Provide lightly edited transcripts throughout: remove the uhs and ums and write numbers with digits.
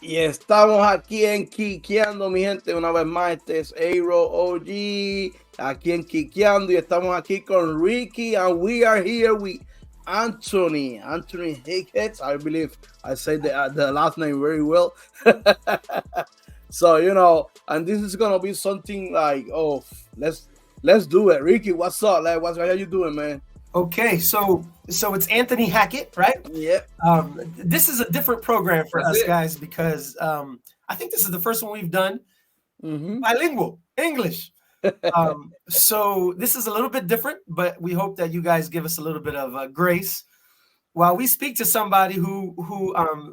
Y estamos aquí en Kikiando, mi gente. Una vez más, este es Aero OG, aquí en Kikiando. Y estamos aquí con Ricky. And we are here with Anthony HACKETT. I believe I said the last name very well. So, and this is going to be something like, let's do it. Ricky, what's up? Like, how you doing, man? Okay, so it's Anthony Hackett, right? Yeah. This is a different program for us guys because I think this is the first one we've done bilingual English. So this is a little bit different, but we hope that you guys give us a little bit of grace while we speak to somebody who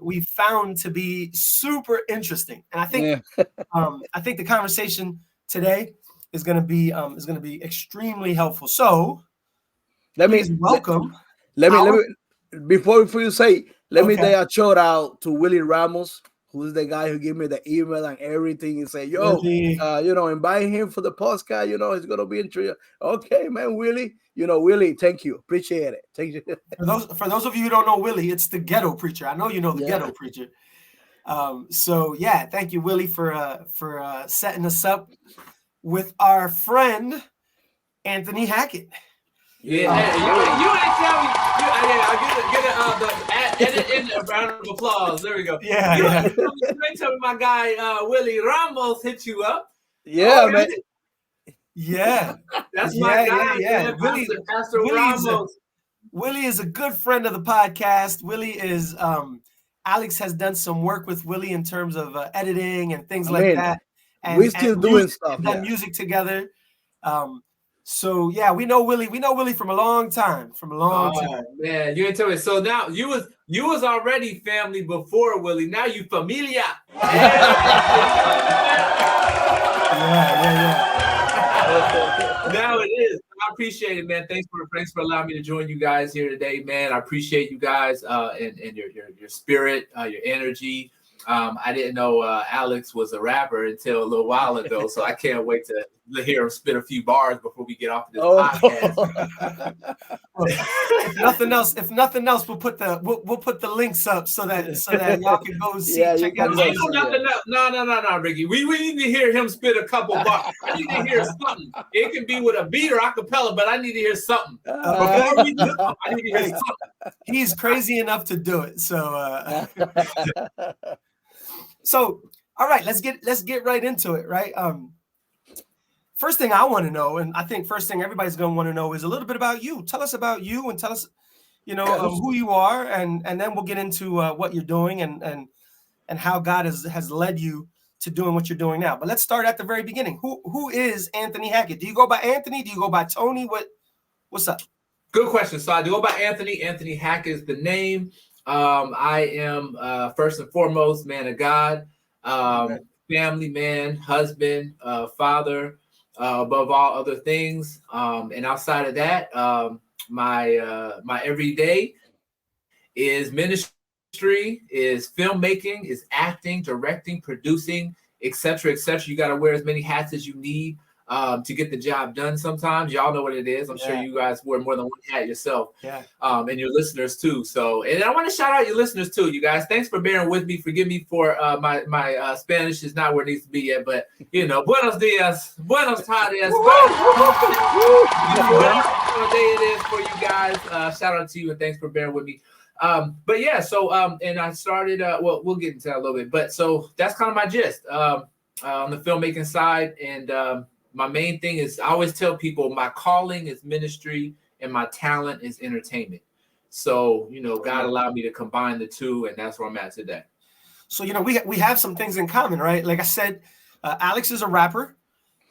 we found to be super interesting. And I think I think the conversation today is going to be extremely helpful. So. Let me welcome. Let me before you say, let me say a shout out to Willie Ramos, who's the guy who gave me the email and everything, and say, "Yo, invite him for the podcast. It's gonna be interesting." Okay, man, Willie. Willie, thank you, appreciate it. Thank you. For those of you who don't know Willie, it's the ghetto preacher. I know you know the ghetto preacher. So yeah, thank you, Willie, for setting us up with our friend Anthony Hackett. Yeah, you ain't tell me. I'll edit in a round of applause. There we go. You ain't tell me my guy Willie Ramos hit you up. Yeah, man. Yeah, that's my guy. Yeah. Pastor Ramos. Willie is a good friend of the podcast. Willie is Alex has done some work with Willie in terms of editing and things like that. And we're still doing stuff. Done music together. So yeah, we know Willie from a long time. Man, you ain't tell me. So now you was already family before Willie. Now you familia. Yeah. Now it is. I appreciate it, man. Thanks for allowing me to join you guys here today, man. I appreciate you guys and your spirit, your energy. I didn't know Alex was a rapper until a little while ago, so I can't wait to hear him spit a few bars before we get off of this podcast. If nothing else, we'll put the links up so that y'all can go see. Check out. No, Ricky. We need to hear him spit a couple bars. I need to hear something. It can be with a beat or acapella, but I need to hear something. Before we do, I need to hear something. He's crazy enough to do it. So all right, let's get right into it, right? First thing I want to know, and I think first thing everybody's going to want to know, is a little bit about you. Tell us about you and tell us, who you are, and then we'll get into what you're doing and how God has led you to doing what you're doing now. But let's start at the very beginning. Who is Anthony Hackett? Do you go by Anthony? Do you go by Tony? What's up? Good question. So I do go by Anthony. Anthony Hackett is the name. I am first and foremost man of God, family man, husband, father. Above all other things, and outside of that, my everyday is ministry, is filmmaking, is acting, directing, producing, etc., etc. You got to wear as many hats as you need to get the job done. Sometimes y'all know what it is. I'm sure you guys wear more than one hat yourself, and your listeners too. So, and I want to shout out your listeners too, you guys. Thanks for bearing with me. Forgive me for my Spanish is not where it needs to be yet, but buenos dias, buenos tardes, whatever day it is for you guys. Shout out to you and thanks for bearing with me. But yeah, so and I started. We'll get into that a little bit, but so that's kind of my gist on the filmmaking side and. My main thing is I always tell people my calling is ministry and my talent is entertainment. So, God allowed me to combine the two, and that's where I'm at today. So, we have some things in common, right? Like I said, Alex is a rapper,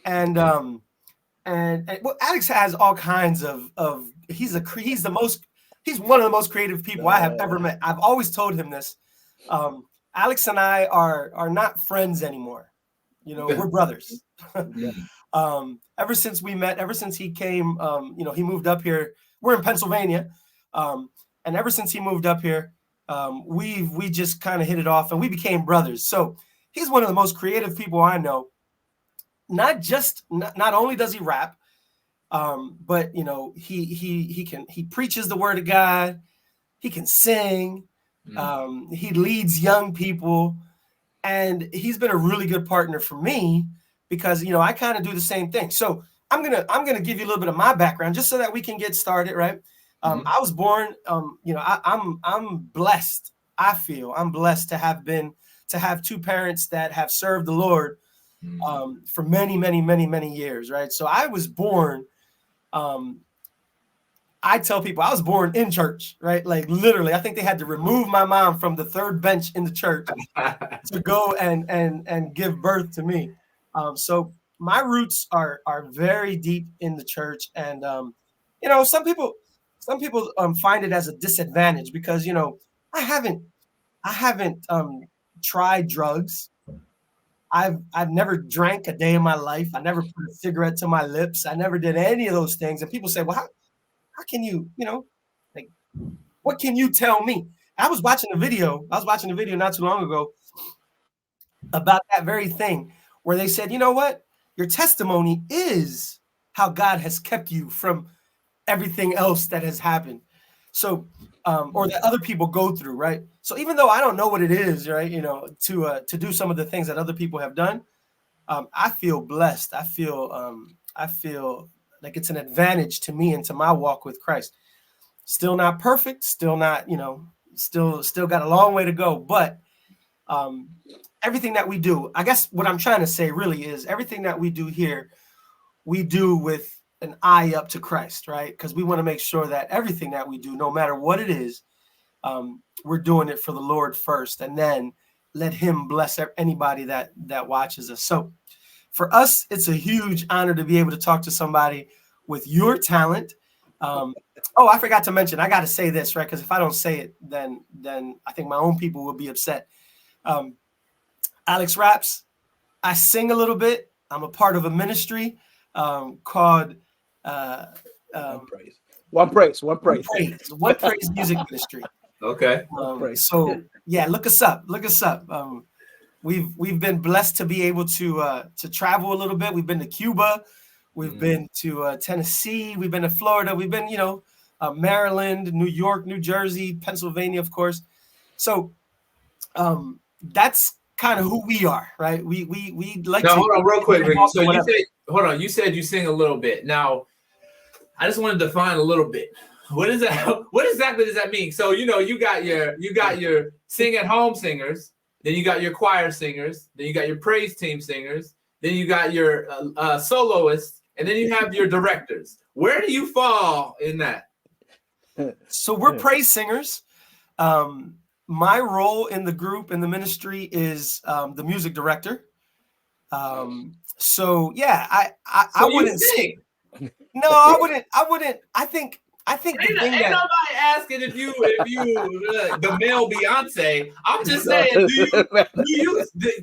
and Alex has all kinds of he's one of the most creative people I have ever met. I've always told him this. Alex and I are not friends anymore. We're brothers. Ever since we met, ever since he came, he moved up here. We're in Pennsylvania, and ever since he moved up here, we just kind of hit it off, and we became brothers. So he's one of the most creative people I know. Not only does he rap, but he preaches the word of God. He can sing. He leads young people. And he's been a really good partner for me because, you know, I kind of do the same thing. So I'm gonna give you a little bit of my background just so that we can get started, right? I was born, you know, I'm blessed. I feel I'm blessed to have two parents that have served the Lord for many years, right? So I was born. I tell people I was born in church, right? Like literally, I think they had to remove my mom from the third bench in the church to go and give birth to me. So my roots are very deep in the church, and you know, some people find it as a disadvantage because, you know, I haven't tried drugs. I've never drank a day in my life. I never put a cigarette to my lips. I never did any of those things. And people say, well, how can you, you know, like, what can you tell me? I was watching a video not too long ago about that very thing where they said, you know what? Your testimony is how God has kept you from everything else that has happened. So, or that other people go through, right? So even though I don't know what it is, right, you know, to do some of the things that other people have done, I feel blessed. I feel like it's an advantage to me and to my walk with Christ. Still not perfect, still not, you know, still got a long way to go. But everything that we do, I guess what I'm trying to say really is everything that we do here, we do with an eye up to Christ, right? Because we want to make sure that everything that we do, no matter what it is, we're doing it for the Lord first, and then let him bless anybody that watches us. So for us, it's a huge honor to be able to talk to somebody with your talent. Oh, I forgot to mention, I got to say this, right? Because if I don't say it, then I think my own people will be upset. Alex raps. I sing a little bit. I'm a part of a ministry called One Praise Music Ministry. Okay. So yeah, look us up. We've been blessed to be able to travel a little bit. We've been to Cuba, we've been to Tennessee, we've been to Florida, we've been, you know, Maryland, New York, New Jersey, Pennsylvania, of course. So that's kind of who we are, right? We like now, to hold on real quick, Ricky. So you said you sing a little bit. Now, I just want to define a little bit. What is that? What exactly does that mean? So, you know, you got your sing at home singers, then you got your choir singers, then you got your praise team singers, then you got your soloists, and then you have your directors. Where do you fall in that? So we're praise singers. My role in the group, in the ministry, is the music director. So yeah, I wouldn't sing. No, I wouldn't. I think ain't nobody asking if you the male Beyonce. I'm just saying,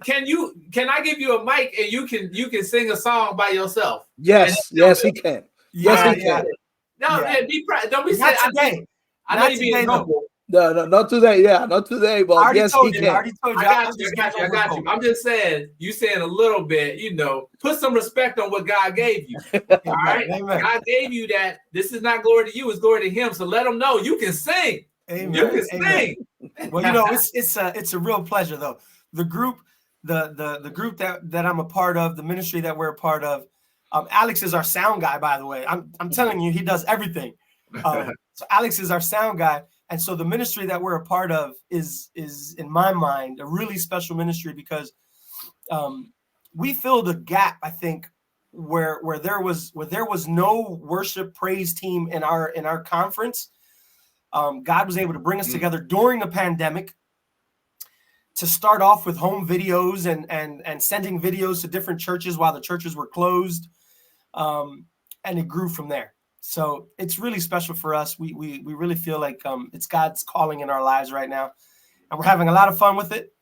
can I give you a mic and you can sing a song by yourself? Yes, he can. Yes, he can. No, man, don't be saying. I know you're being humble. No, not today. Yeah, not today. But yes, he can. I got you. I'm just saying, you saying a little bit, you know, put some respect on what God gave you. All right? Amen. God gave you that. This is not glory to you, it's glory to him. So let him know you can sing. Amen. You can sing. Well, you know, it's a real pleasure though. The group, the group that I'm a part of, the ministry that we're a part of. Alex is our sound guy, by the way. I'm telling you, he does everything. So Alex is our sound guy. And so the ministry that we're a part of is in my mind a really special ministry because we filled a gap, I think, where there was no worship praise team in our conference. God was able to bring us together during the pandemic to start off with home videos and sending videos to different churches while the churches were closed, and it grew from there. So it's really special for us. We really feel like it's God's calling in our lives right now, and we're having a lot of fun with it.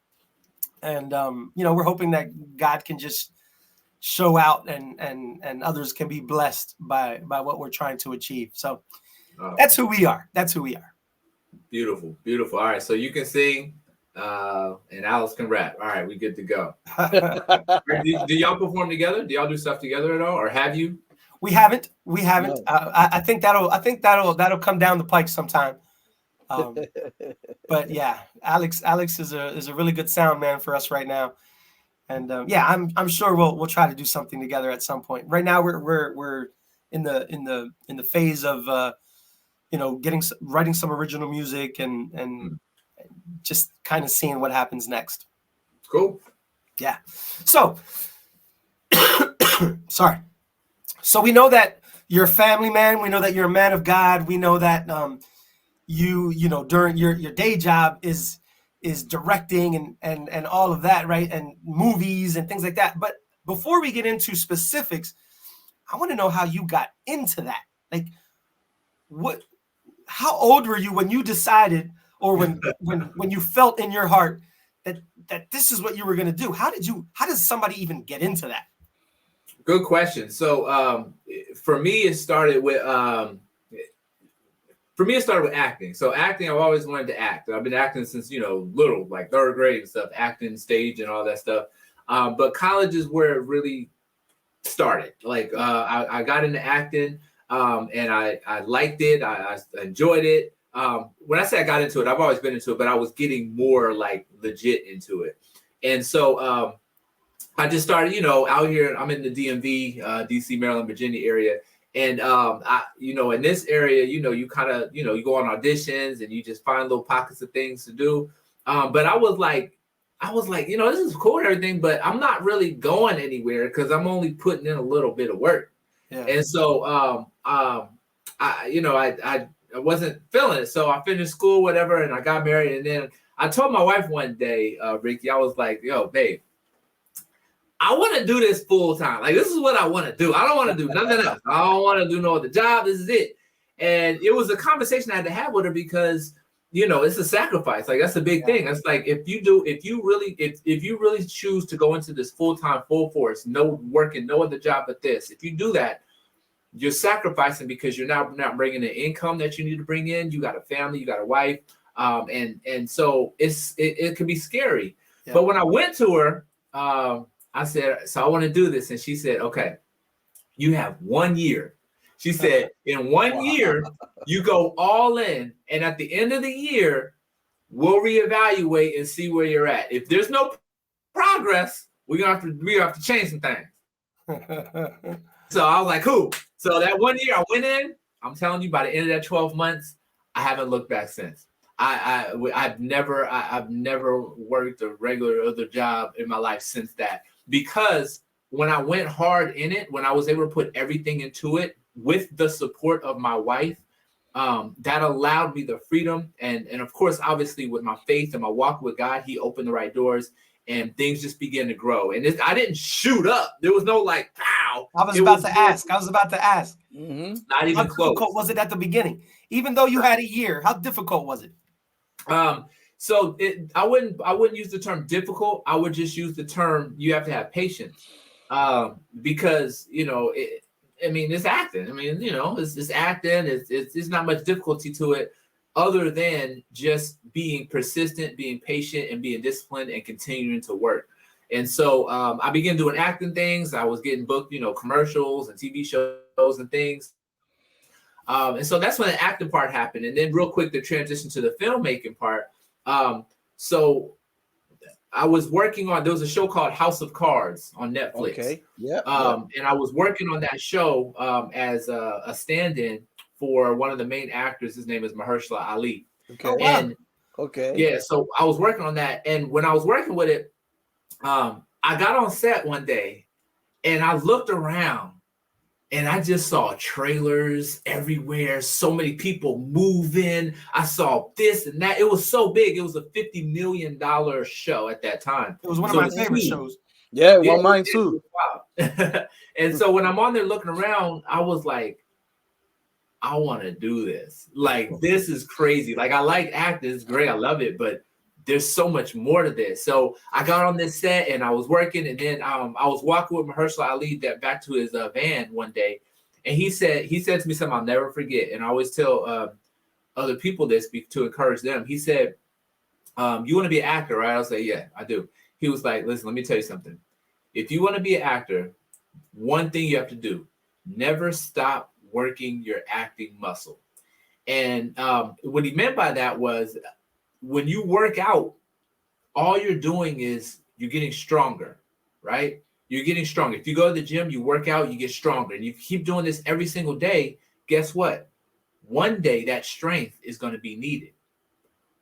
And you know, we're hoping that God can just show out and others can be blessed by what we're trying to achieve. So that's who we are. That's who we are. Beautiful, beautiful. All right, so you can sing, and Alice can rap. All right, we good to go. do y'all perform together? Do y'all do stuff together at all, or have you? We haven't. No. I think that'll come down the pike sometime. But yeah, Alex is a really good sound man for us right now. And yeah, I'm sure we'll try to do something together at some point. Right now we're in the phase of writing some original music and just kind of seeing what happens next. Cool. Yeah. So sorry. So we know that you're a family man. We know that you're a man of God. We know that you know during your day job is directing and all of that, right? And movies and things like that. But before we get into specifics, I want to know how you got into that. Like, how old were you when you decided, or when you felt in your heart that this is what you were going to do? How does somebody even get into that? Good question. So for me, it started with acting. So acting, I've always wanted to act. I've been acting since little, like third grade and stuff, acting, stage, and all that stuff. But college is where it really started. Like I got into acting, and I liked it. I enjoyed it. When I say I got into it, I've always been into it, but I was getting more like legit into it. And so I just started, out here. I'm in the DMV, DC, Maryland, Virginia area. And, in this area, you kind of, you go on auditions and you just find little pockets of things to do. But I was like, this is cool and everything, but I'm not really going anywhere because I'm only putting in a little bit of work. Yeah. And so, I wasn't feeling it. So I finished school, whatever, and I got married. And then I told my wife one day, Ricky, I was like, yo, babe, I want to do this full time. Like, this is what I want to do. I don't want to do nothing else. I don't want to do no other job. This is it. And it was a conversation I had to have with her because, it's a sacrifice. Like, that's a big thing. It's like, if you really choose to go into this full-time, full force, no working, no other job but this, if you do that, you're sacrificing because you're not bringing the income that you need to bring in. You got a family, you got a wife. And so it can be scary. Yeah. But when I went to her, I said, so I want to do this. And she said, okay, you have 1 year. She said, in 1 year, you go all in. And at the end of the year, we'll reevaluate and see where you're at. If there's no progress, we're gonna have to change some things. So I was like, cool. So that 1 year I went in, I'm telling you, by the end of that 12 months, I haven't looked back since. I've never worked a regular other job in my life since that. Because when I went hard in it, when I was able to put everything into it with the support of my wife, that allowed me the freedom. And of course, obviously with my faith and my walk with God, he opened the right doors and things just began to grow. And I didn't shoot up. There was no like, pow. I was about to ask. Mm-hmm. Not even how close. difficult was it at the beginning? Even though you had a year, how difficult was it? So I wouldn't use the term difficult. I would just use the term you have to have patience, because it's acting. It's acting. It's not much difficulty to it, other than just being persistent, being patient, and being disciplined and continuing to work. And so I began doing acting things. I was getting booked, commercials and TV shows and things. And so that's when the acting part happened. And then real quick, the transition to the filmmaking part. So I was working on, there was a show called House of Cards on Netflix. Okay. Yeah. And I was working on that show as a stand-in for one of the main actors. His name is Mahershala Ali. Okay. Oh, wow. And okay. Yeah, so I was working on that. And when I was working with it, I got on set one day and I looked around and I just saw trailers everywhere, so many people moving. I saw this and that. It was so big. It was a $50 million show at that time. It was one of my favorite shows. Yeah, one of mine too. Wow. And so when I'm on there looking around, I was like, I want to do this. Like, this is crazy. Like, I like acting. It's great. I love it. But there's so much more to this. So I got on this set and I was working, and then I was walking with Mahershala Ali back to his van one day, and he said to me something I'll never forget, and I always tell other people this to encourage them. He said, "You want to be an actor, right?" I'll say, "Yeah, I do." He was like, "Listen, let me tell you something. If you want to be an actor, one thing you have to do: never stop working your acting muscle." And what he meant by that was when you work out, all you're doing is you're getting stronger, right? You're getting stronger. If you go to the gym, you work out, you get stronger. And you keep doing this every single day, guess what? One day that strength is going to be needed.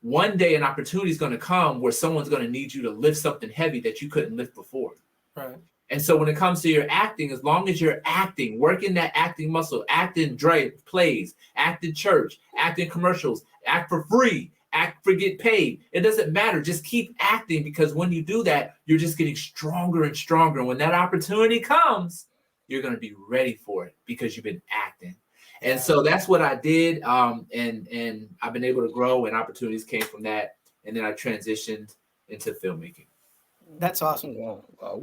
One day an opportunity is going to come where someone's going to need you to lift something heavy that you couldn't lift before. Right. And so when it comes to your acting, as long as you're acting, working that acting muscle, act in plays, act in church, act in commercials, act for free, act for get paid. It doesn't matter. Just keep acting, because when you do that, you're just getting stronger and stronger. And when that opportunity comes, you're going to be ready for it because you've been acting. And so that's what I did. And I've been able to grow, and opportunities came from that. And then I transitioned into filmmaking. That's awesome.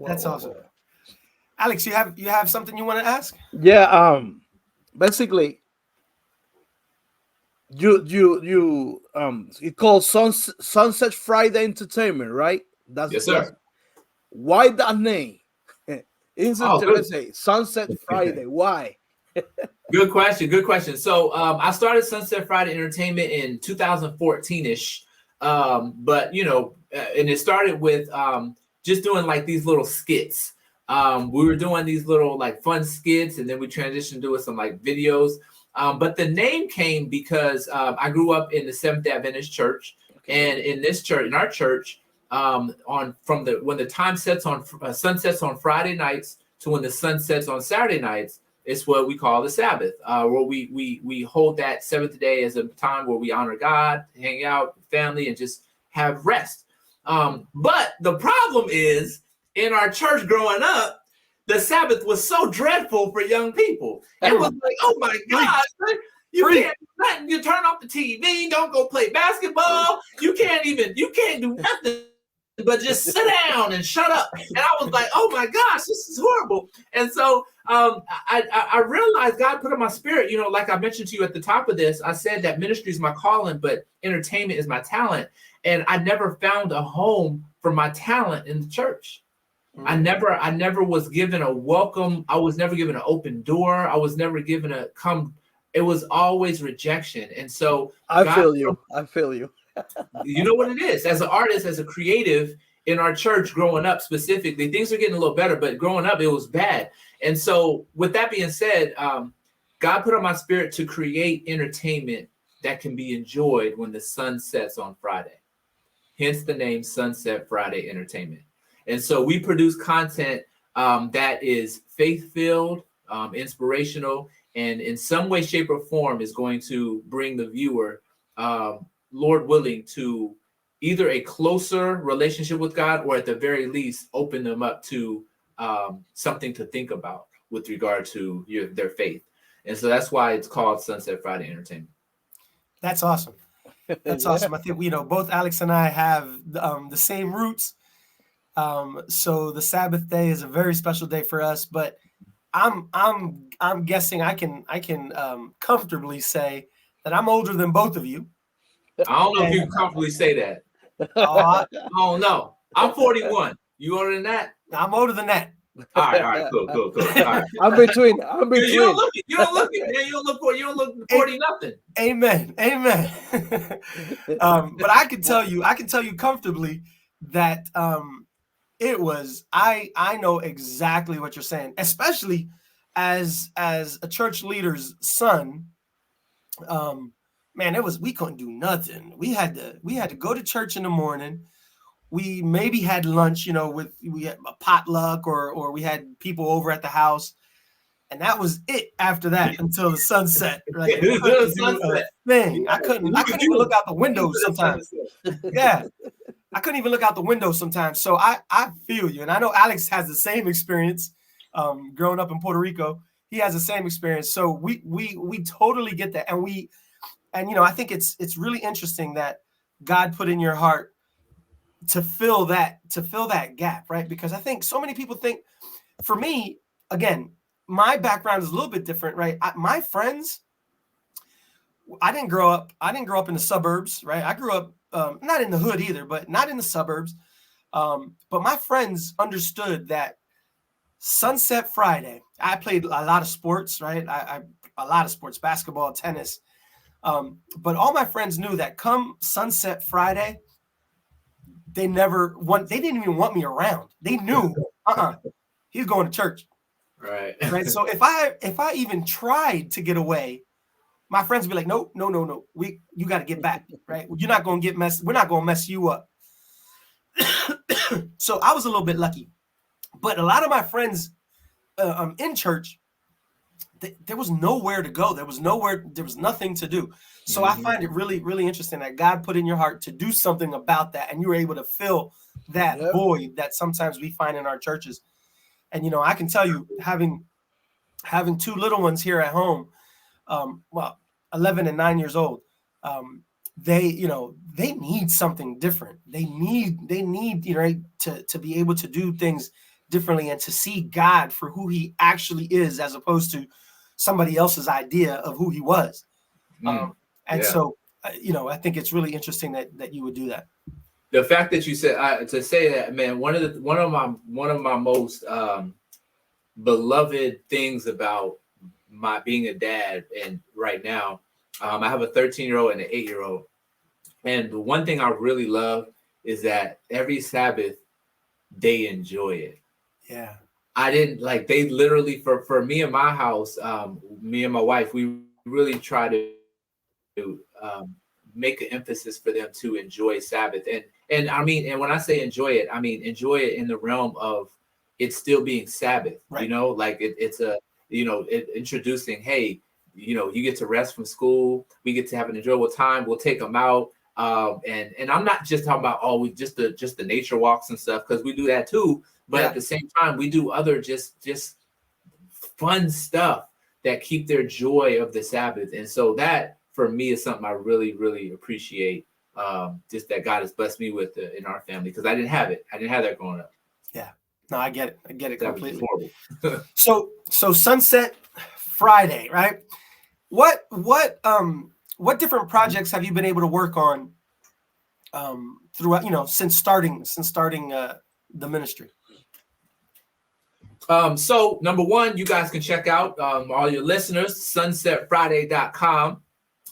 That's awesome. Alex, you have something you want to ask? Yeah. Basically, you it called SonsetFriday Entertainment, right? Yes, sir. Why that name? It's interesting. SonsetFriday. Why? Good question. So I started SonsetFriday Entertainment in 2014-ish. But and it started with just doing like these little skits. We were doing these little like fun skits, and then we transitioned to some like videos. But the name came because I grew up in the Seventh Adventist Church, and in our church, when the time sets on sunsets on Friday nights to when the sun sets on Saturday nights, it's what we call the Sabbath, where we hold that seventh day as a time where we honor God, hang out with family, and just have rest. But the problem is, in our church growing up, the Sabbath was so dreadful for young people. It was like, oh my God, you can't do nothing. You turn off the TV, don't go play basketball. You can't do nothing but just sit down and shut up. And I was like, oh my gosh, this is horrible. And so I realized God put in my spirit, like I mentioned to you at the top of this, I said that ministry is my calling, but entertainment is my talent. And I never found a home for my talent in the church. I never was given a welcome. I was never given an open door. I was never given a come. It was always rejection. And so I feel you. You know what it is? As an artist, as a creative in our church growing up specifically, things are getting a little better, but growing up, it was bad. And so with that being said, God put on my spirit to create entertainment that can be enjoyed when the sun sets on Friday. Hence the name SonsetFriday Entertainment. And so we produce content that is faith-filled, inspirational, and in some way, shape, or form is going to bring the viewer, Lord willing, to either a closer relationship with God, or at the very least, open them up to something to think about with regard to their faith. And so that's why it's called SonsetFriday Entertainment. That's awesome. That's awesome. I think both Alex and I have the same roots. So the Sabbath day is a very special day for us. But I'm guessing I can comfortably say that I'm older than both of you. I don't know if you can comfortably say that. I don't know. I'm 41. You older than that? I'm older than that. All right, cool. All right. I'm between. You don't look it, man. You don't look 40 nothing. Amen. But I can tell you comfortably that it was. I know exactly what you're saying, especially as a church leader's son. Man, we couldn't do nothing. We had to go to church in the morning. We maybe had lunch, we had a potluck or we had people over at the house, and that was it. After that, until the sunset. Like, I couldn't even look out the window sometimes. Yeah, I couldn't even look out the window sometimes. So I feel you, and I know Alex has the same experience. Growing up in Puerto Rico, he has the same experience. So we totally get that, and I think it's really interesting that God put in your heart to fill that gap, right? Because I think so many people think, for me, again, my background is a little bit different, right? My friends, I didn't grow up in the suburbs, right? I grew up not in the hood either, but not in the suburbs. But my friends understood that SonsetFriday, I played a lot of sports, right? A lot of sports, basketball, tennis. But all my friends knew that come Sunset Friday, they didn't even want me around. They knew, he's going to church. Right. Right. So if I even tried to get away, my friends would be like, no, you got to get back. Right. You're not going to get messed. We're not going to mess you up. So I was a little bit lucky, but a lot of my friends in church, there was nowhere to go. There was nothing to do. So I find it really, really interesting that God put in your heart to do something about that. And you were able to fill that void that sometimes we find in our churches. And, you know, I can tell you, having two little ones here at home, 11 and 9 years old, they need something different. They need, to be able to do things differently and to see God for who he actually is, as opposed to somebody else's idea of who he was. So, I think it's really interesting that you would do that. The fact that you said to say that, man, one of my most beloved things about my being a dad, and right now, I have a 13-year-old and an 8-year-old, and the one thing I really love is that every Sabbath they enjoy it. Yeah, I didn't like they literally for me and my house, me and my wife, we really try to make an emphasis for them to enjoy Sabbath, and I mean, and when I say enjoy it, I mean enjoy it in the realm of it's still being Sabbath, right? You know, like it's a, introducing, hey, you get to rest from school, we get to have an enjoyable time, we'll take them out, and I'm not just talking about just the nature walks and stuff, because we do that too, but at the same time we do other just fun stuff that keep their joy of the Sabbath. And so that for me is something I really, really appreciate, just that God has blessed me with in our family, because I didn't have that growing up. Yeah. No, I get it completely. So Sunset Friday, right? What different projects have you been able to work on throughout, since starting the ministry? So number one, you guys can check out, all your listeners, SonsetFriday.com.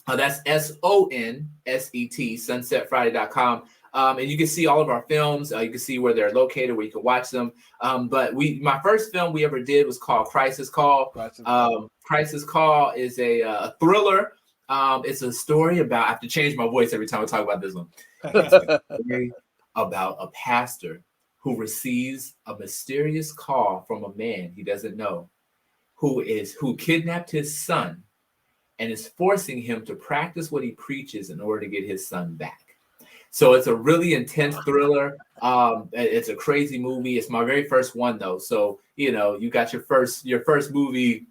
That's SONSET, SonsetFriday.com. And you can see all of our films. You can see where they're located, where you can watch them. But my first film we ever did was called Crisis Call. Crisis Call is a thriller. It's a story about, I have to change my voice every time I talk about this one. It's a story about a pastor who receives a mysterious call from a man he doesn't know, who kidnapped his son and is forcing him to practice what he preaches in order to get his son back. So it's a really intense thriller. It's a crazy movie. It's my very first one though. So, you got your first movie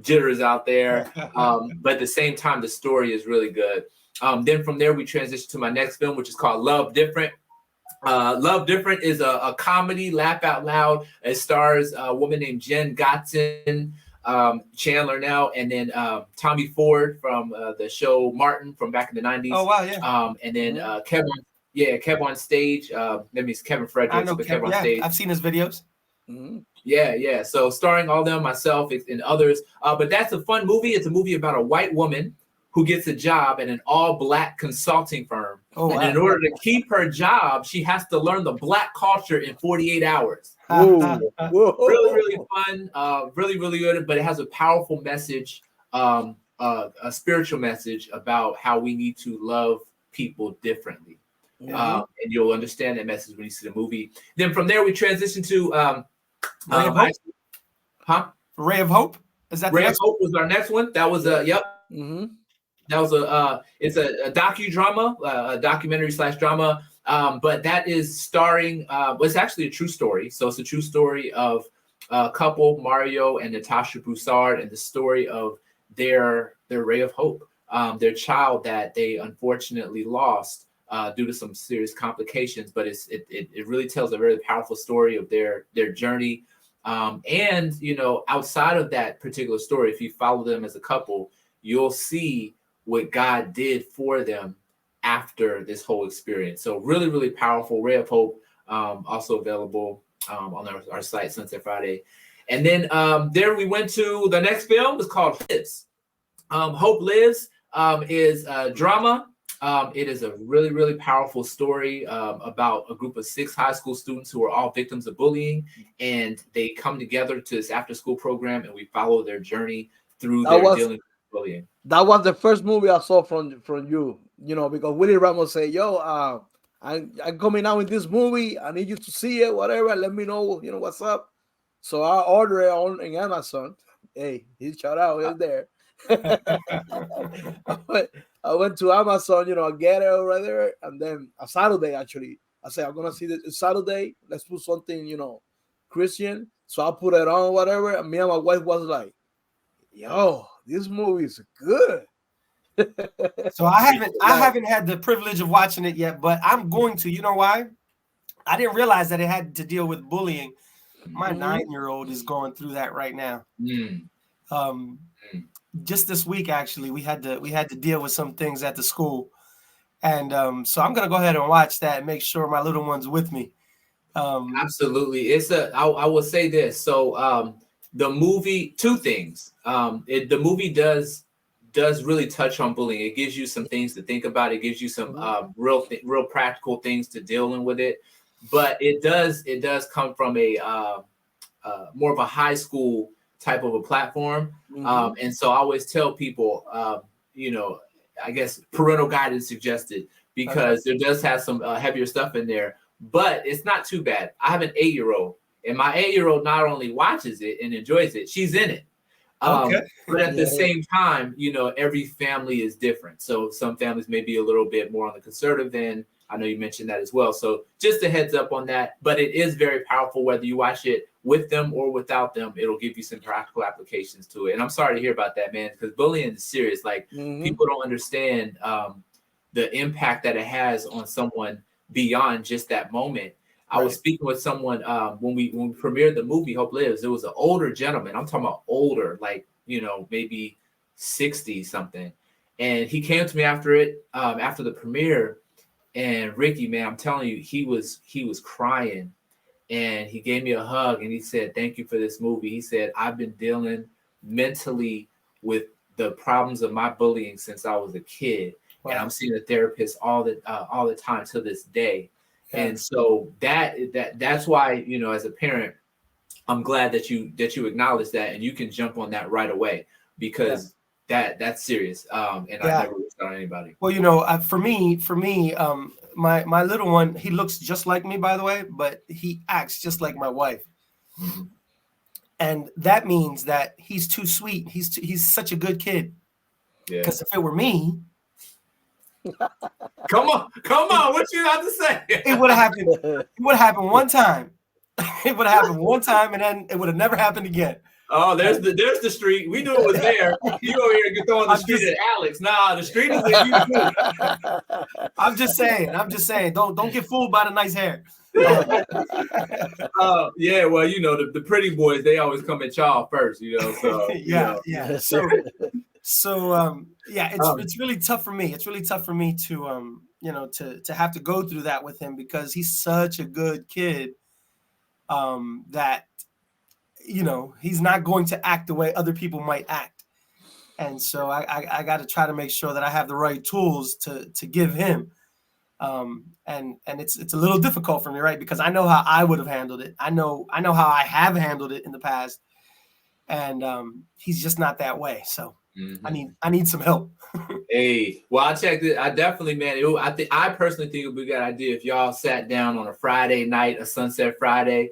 jitters out there. But at the same time, the story is really good. Then from there, we transitioned to my next film, which is called Love Different. Love Different is a comedy, laugh out loud. It stars a woman named Jen Gotzen, Chandler now, and then Tommy Ford from the show Martin from back in the 90s. Oh wow, yeah. And then Kev on Stage. That means Kevin Fredericks, but Kev on Stage. I've seen his videos. Mm-hmm. Yeah. So starring all them, myself, and others. But that's a fun movie. It's a movie about a white woman who gets a job at an all-black consulting firm. Oh, wow. And in order to keep her job, she has to learn the black culture in 48 hours. Really, really fun. Really, really good. But it has a powerful message, a spiritual message about how we need to love people differently. And you'll understand that message when you see the movie. Then from there, we transition to Ray of Hope. Ray of Hope? Is that Ray of Hope was our next one. That was yep. Mm-hmm. That was it's a docudrama, a documentary / drama. But that is starring, it's actually a true story. So it's a true story of a couple, Mario and Natasha Broussard, and the story of their ray of hope, their child that they unfortunately lost due to some serious complications. But it really tells a very powerful story of their journey. And, outside of that particular story, if you follow them as a couple, you'll see what God did for them after this whole experience. So really, really powerful. Ray of Hope, also available on our site, Sunset Friday. And then there we went to the next film. It's called Lives. Hope Lives. is drama. It is a really, really powerful story about a group of 6 high school students who are all victims of bullying, and they come together to this after-school program, and we follow their journey through dealing with bullying. That was the first movie I saw from you. You know, because Willie Ramos said, "Yo, I'm coming out with this movie. I need you to see it. Whatever. Let me know. You know what's up." So I ordered it on Amazon. Hey, he shout out right there. I went to Amazon, you know, get it over there, and then a Saturday actually, I said I'm gonna see this Saturday. Let's put something, you know, Christian. So I put it on, whatever. And me and my wife was like, "Yo, this movie is good." So I haven't had the privilege of watching it yet, but I'm going to. You know why? I didn't realize that it had to deal with bullying. My 9-year-old is going through that right now. Just this week, actually, we had to deal with some things at the school, and so I'm gonna go ahead and watch that and make sure my little one's with me. Absolutely, I will say this. So the movie, 2 things. The movie does really touch on bullying. It gives you some things to think about. It gives you some real practical things to dealing with it. But it does come from a more of a high school type of a platform. And so I always tell people, you know, I guess parental guidance suggested, because there does have some heavier stuff in there, but it's not too bad. I have an 8-year-old, and my 8-year-old not only watches it and enjoys it, she's in it. But at the same time, you know, every family is different. So some families may be a little bit more on the conservative end. I know you mentioned that as well. So just a heads up on that. But it is very powerful, whether you watch it with them or without them. It'll give you some practical applications to it. And I'm sorry to hear about that, man, because bullying is serious. Like, people don't understand the impact that it has on someone beyond just that moment. I was speaking with someone when we premiered the movie Hope Lives. It was an older gentleman. I'm talking about older, like, you know, maybe 60 something. And he came to me after it, after the premiere. And Ricky, man, I'm telling you, he was crying, and he gave me a hug, and he said, "Thank you for this movie." He said, "I've been dealing mentally with the problems of my bullying since I was a kid, and I'm seeing a therapist all the time to this day." And so that's why, you know, as a parent, I'm glad that you acknowledge that, and you can jump on that right away, because that's serious. And I never wished on anybody. Well, you know, for me, my little one, he looks just like me, by the way, but he acts just like my wife. And that means that he's too sweet. He's such a good kid. Because if it were me, come on, what you have to say? It would have happened. It would have happened one time. It would have happened one time, and then it would have never happened again. Oh, there's the street. We knew it was there. You over here throwing the street at Alex. Nah, the street is in you too. I'm just saying. Don't get fooled by the nice hair. Yeah, well, you know, the pretty boys, they always come at y'all first, you know. So it's really tough for me. It's really tough for me to you know, to have to go through that with him, because he's such a good kid that, you know, he's not going to act the way other people might act. And so I got to try to make sure that I have the right tools to give him. And it's a little difficult for me, right? Because I know how I would have handled it. I know how I have handled it in the past. And he's just not that way. So I need some help. Hey, well, I checked it. I definitely, man. I personally think it would be a good idea if y'all sat down on a Friday night, a Sunset Friday,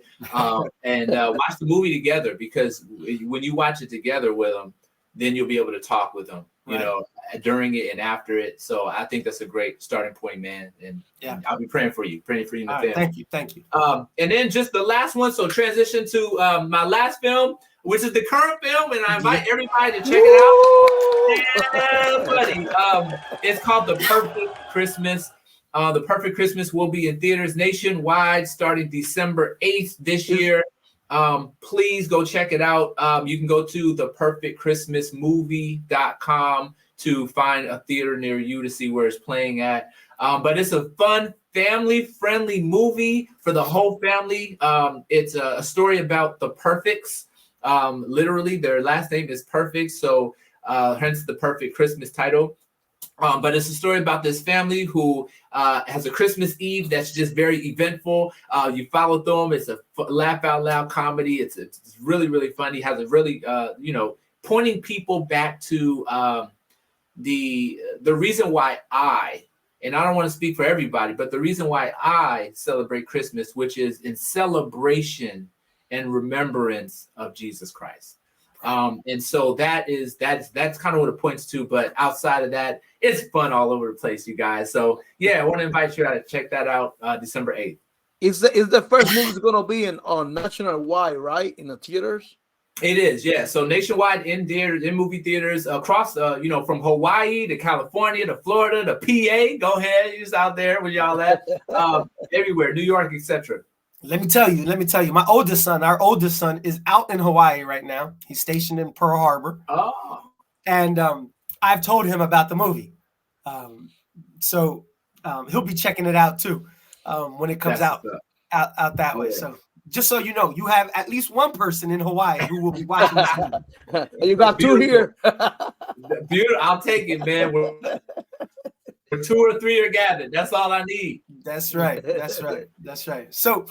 and watch the movie together. Because when you watch it together with them, then you'll be able to talk with them, you know, during it and after it. So I think that's a great starting point, man. And I'll be praying for you and the family. Thank you. And then just the last one. So transition to my last film, which is the current film, and I invite everybody to check it out. Yeah, buddy. It's called The Perfect Christmas. The Perfect Christmas will be in theaters nationwide starting December 8th this year. Please go check it out. You can go to theperfectchristmasmovie.com to find a theater near you to see where it's playing at. But it's a fun, family-friendly movie for the whole family. It's a story about the Perfects. Literally, their last name is Perfect, so hence the Perfect Christmas title. But it's a story about this family who has a Christmas Eve that's just very eventful. You follow through them. It's a laugh out loud comedy. It's really, really funny. Has a really, pointing people back to the reason why and I don't want to speak for everybody, but the reason why I celebrate Christmas, which is in celebration and remembrance of Jesus Christ. And so that's kind of what it points to. But outside of that, it's fun all over the place, you guys. So yeah, I want to invite you to check that out December 8th. Is the first movie gonna be on nationwide, right? In the theaters? It is, yeah. So nationwide in movie theaters across, from Hawaii to California to Florida to PA. Go ahead, you're just out there with y'all at everywhere, New York, etc. Let me tell you, our oldest son is out in Hawaii right now. He's stationed in Pearl Harbor. Oh. And I've told him about the movie. So he'll be checking it out too when it comes out that way. So just so you know, you have at least one person in Hawaii who will be watching this movie. You got two here. Beautiful. I'll take it, man. We're 2 or 3 are gathered. That's all I need. That's right. So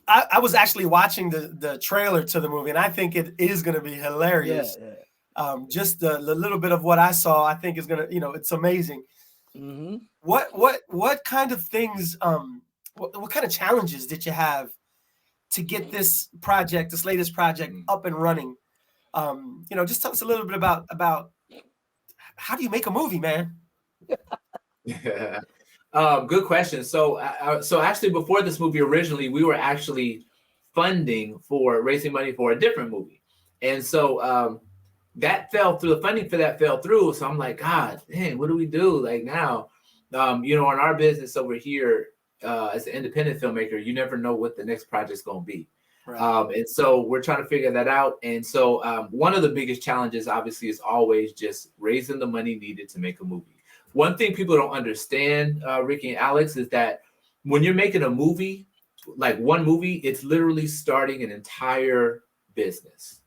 I was actually watching the trailer to the movie, and I think it is going to be hilarious. Yeah. Just the little bit of what I saw, I think is going to, it's amazing. Mm-hmm. What kind of things, what kind of challenges did you have to get this latest project up and running? Just tell us a little bit about how do you make a movie, man? Yeah. Good question. So actually, before this movie, originally we were actually raising money for a different movie, and so that fell through. The funding for that fell through. So I'm like, God, dang, what do we do? Like now, in our business over here, as an independent filmmaker, you never know what the next project's going to be. Right. And so we're trying to figure that out. And so one of the biggest challenges, obviously, is always just raising the money needed to make a movie. One thing people don't understand, Ricky and Alex, is that when you're making a movie, like one movie, it's literally starting an entire business.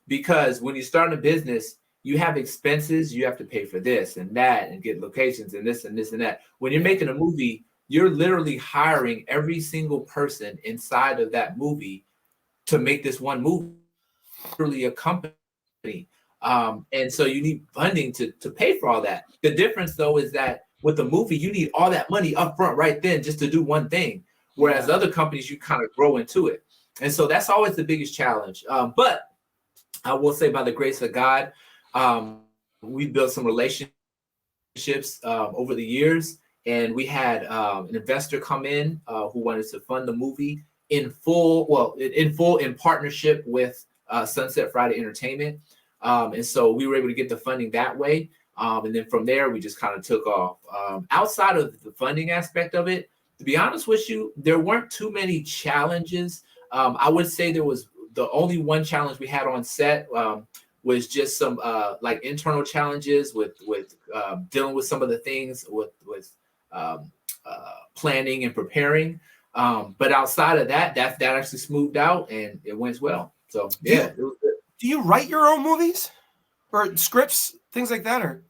Because when you start a business, you have expenses, you have to pay for this and that and get locations and this and this and that. When you're making a movie, you're literally hiring every single person inside of that movie to make this one movie, literally a company. And so you need funding to pay for all that. The difference, though, is that with the movie, you need all that money up front right then just to do one thing. Whereas other companies, you kind of grow into it. And so that's always the biggest challenge. But I will say, by the grace of God, we built some relationships over the years. And we had an investor come in who wanted to fund the movie in partnership with SonsetFriday Entertainment. And so we were able to get the funding that way. And then from there, we just kind of took off. Outside of the funding aspect of it, to be honest with you, there weren't too many challenges. I would say there was the only one challenge we had on set was just some like internal challenges with dealing with some of the things with planning and preparing. But outside of that actually smoothed out and it went well. So yeah, it was good. Do you write your own movies or scripts, things like that? Or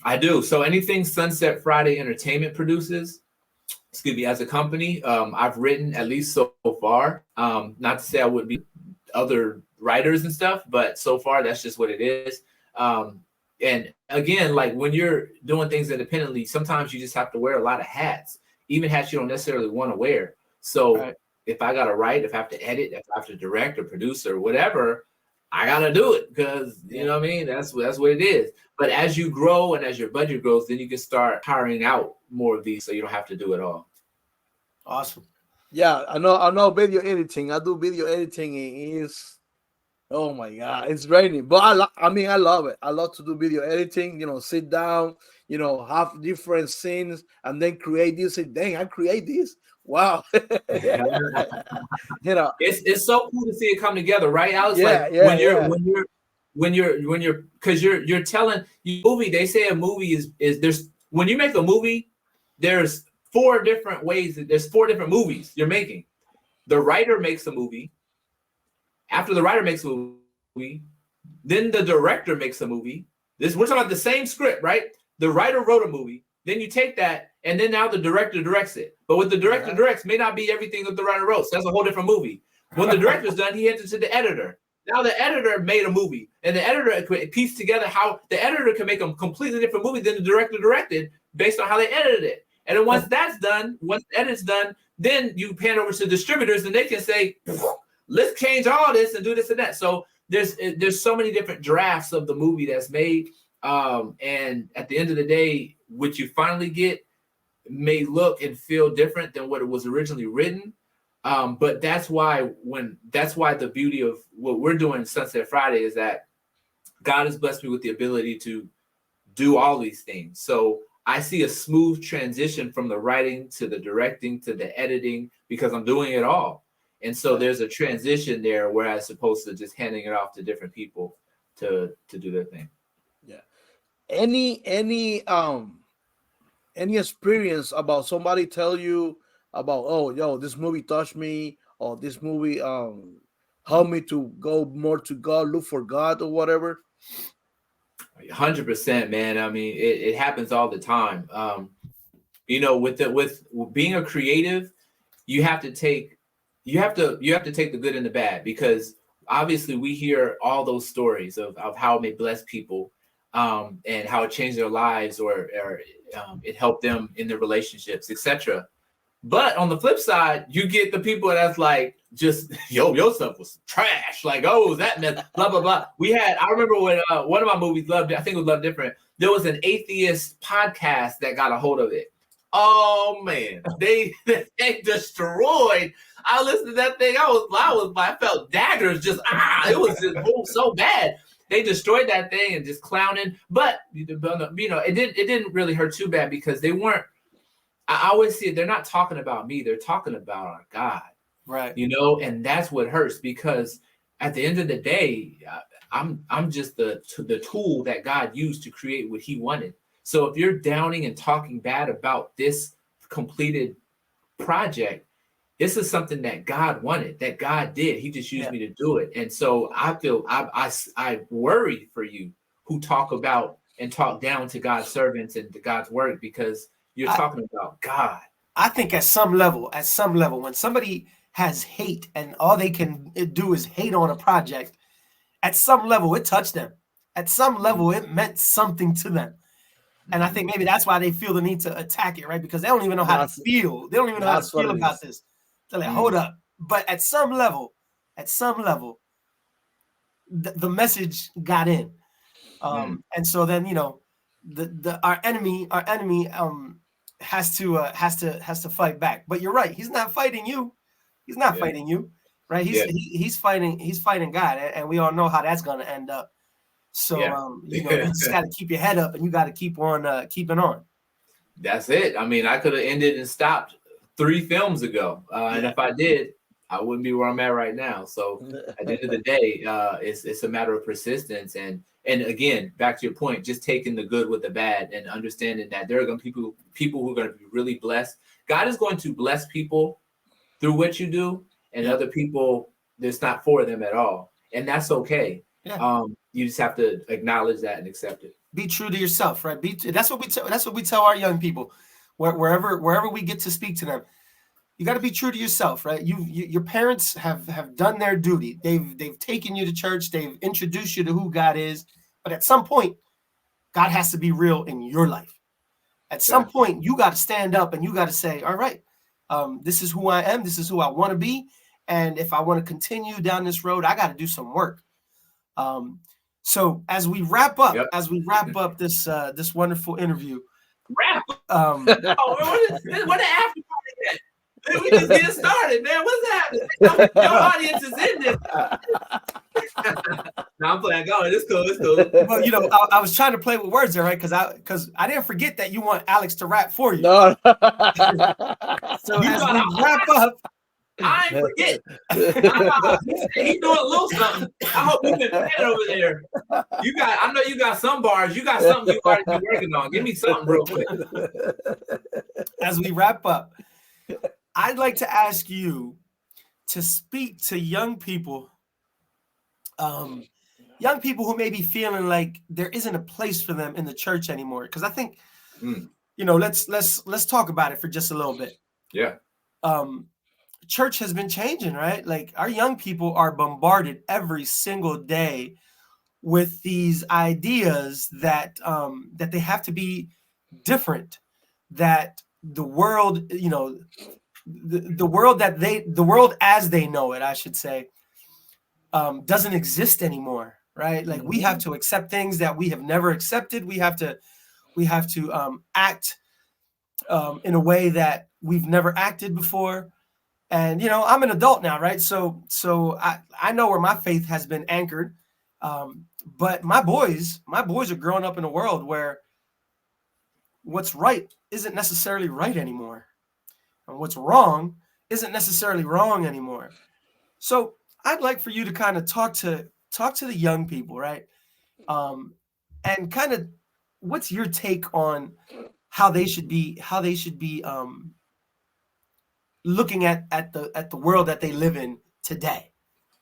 I do. So anything SonsetFriday Entertainment produces, as a company, I've written at least so far. Not to say I would be other writers and stuff, but so far that's just what it is. And again, like when you're doing things independently, sometimes you just have to wear a lot of hats, even hats you don't necessarily want to wear. So if I got to write, if I have to edit, if I have to direct or produce or whatever, I got to do it because, you know what I mean? That's what it is. But as you grow and as your budget grows, then you can start hiring out more of these so you don't have to do it all. Awesome. Yeah, I know video editing. I do video editing. It is, oh my God, it's raining. But I love it. I love to do video editing, sit down, have different scenes and then create this. Say, dang, I create this. Wow. It's so cool to see it come together, right, Alex? When you're because you're telling you movie, they say a movie is there's when you make a movie, there's 4 different ways. There's 4 different movies you're making. The writer makes a movie. After the writer makes a movie, then the director makes a movie. We're talking about the same script, right? The writer wrote a movie. Then you take that, and then now the director directs it. But what the director directs may not be everything that the writer wrote. So that's a whole different movie. When the director's done, he hands it to the editor. Now the editor made a movie, and the editor pieced together how the editor can make a completely different movie than the director directed based on how they edited it. And then once that's done, once the edit's done, then you pan over to distributors, and they can say, let's change all this and do this and that. So there's so many different drafts of the movie that's made. And at the end of the day, what you finally get may look and feel different than what it was originally written. But that's why the beauty of what we're doing Sunset Friday is that God has blessed me with the ability to do all these things. So I see a smooth transition from the writing to the directing to the editing because I'm doing it all. And so there's a transition there where as opposed to just handing it off to different people to do their thing. Yeah. Any experience about somebody tell you about, oh, yo, this movie touched me, or this movie helped me to go more to God, look for God or whatever? 100%, man. I mean, it happens all the time. With being a creative, you have to take the good and the bad, because obviously we hear all those stories of how it may bless people, and how it changed their lives or it helped them in their relationships, etc. But on the flip side, you get the people that's like, just, your stuff was trash. Like, oh, that mess, blah, blah, blah. I remember when one of my movies, I think it was Love Different, there was an atheist podcast that got a hold of it. Oh, man. They destroyed. I listened to that thing. I felt daggers just, it was just so bad. They destroyed that thing and just clowning. But, it didn't really hurt too bad because they weren't, I always see it, they're not talking about me. They're talking about our God. Right. And that's what hurts, because at the end of the day, I'm just the tool that God used to create what he wanted. So if you're downing and talking bad about this completed project, this is something that God wanted, that God did. He just used me to do it. And so I feel I worry for you who talk about and talk down to God's servants and to God's word, because you're talking about God. I think at some level, when somebody has hate and all they can do is hate on a project, at some level it touched them. At some level it meant something to them. And I think maybe that's why they feel the need to attack it, right? Because they don't even know how to feel. They don't even know how to feel about this. They're like, hold up. But at some level, the message got in. And so then, our enemy has to fight back. But you're right. He's not fighting you. He's not fighting you, right? He's fighting God, and we all know how that's going to end up. So you just got to keep your head up, and you got to keep on keeping on. That's it. I mean, I could have ended and stopped 3 films ago, and if I did, I wouldn't be where I'm at right now. So at the end of the day, it's a matter of persistence, and again, back to your point, just taking the good with the bad and understanding that there are going to be people who are going to be really blessed. God is going to bless people through what you do, and other people, it's not for them at all, and that's okay. You just have to acknowledge that and accept it. Be true to yourself, right? That's what we tell our young people, wherever we get to speak to them. You got to be true to yourself, right? Your parents have done their duty. They've taken you to church. They've introduced you to who God is. But at some point, God has to be real in your life. At some point, you got to stand up and you got to say, all right, this is who I am. This is who I want to be. And if I want to continue down this road, I got to do some work. So as we wrap up, this wonderful interview. What the after party? We just getting started, man. What's happening? Your audience is in this. No, I'm playing. Go. It's cool. Well, I was trying to play with words there, right? Because I didn't forget that you want Alex to rap for you. No. So as we wrap up, I ain't forget. He's doing a little something. I hope you can play it over there. I know you got some bars. You got something you already been working on. Give me something real quick. As we wrap up, I'd like to ask you to speak to young people young people who may be feeling like there isn't a place for them in the church anymore. Because I think, let's talk about it for just a little bit. Yeah. Church has been changing, right? Like our young people are bombarded every single day with these ideas that that they have to be different, that the world, the world as they know it, I should say, doesn't exist anymore, right? Like we have to accept things that we have never accepted. We have to act in a way that we've never acted before. And I'm an adult now, right? So I know where my faith has been anchored. But my boys are growing up in a world where what's right isn't necessarily right anymore, and what's wrong isn't necessarily wrong anymore. So I'd like for you to kind of talk to the young people, right? And kind of, what's your take on how they should be looking at the world that they live in today?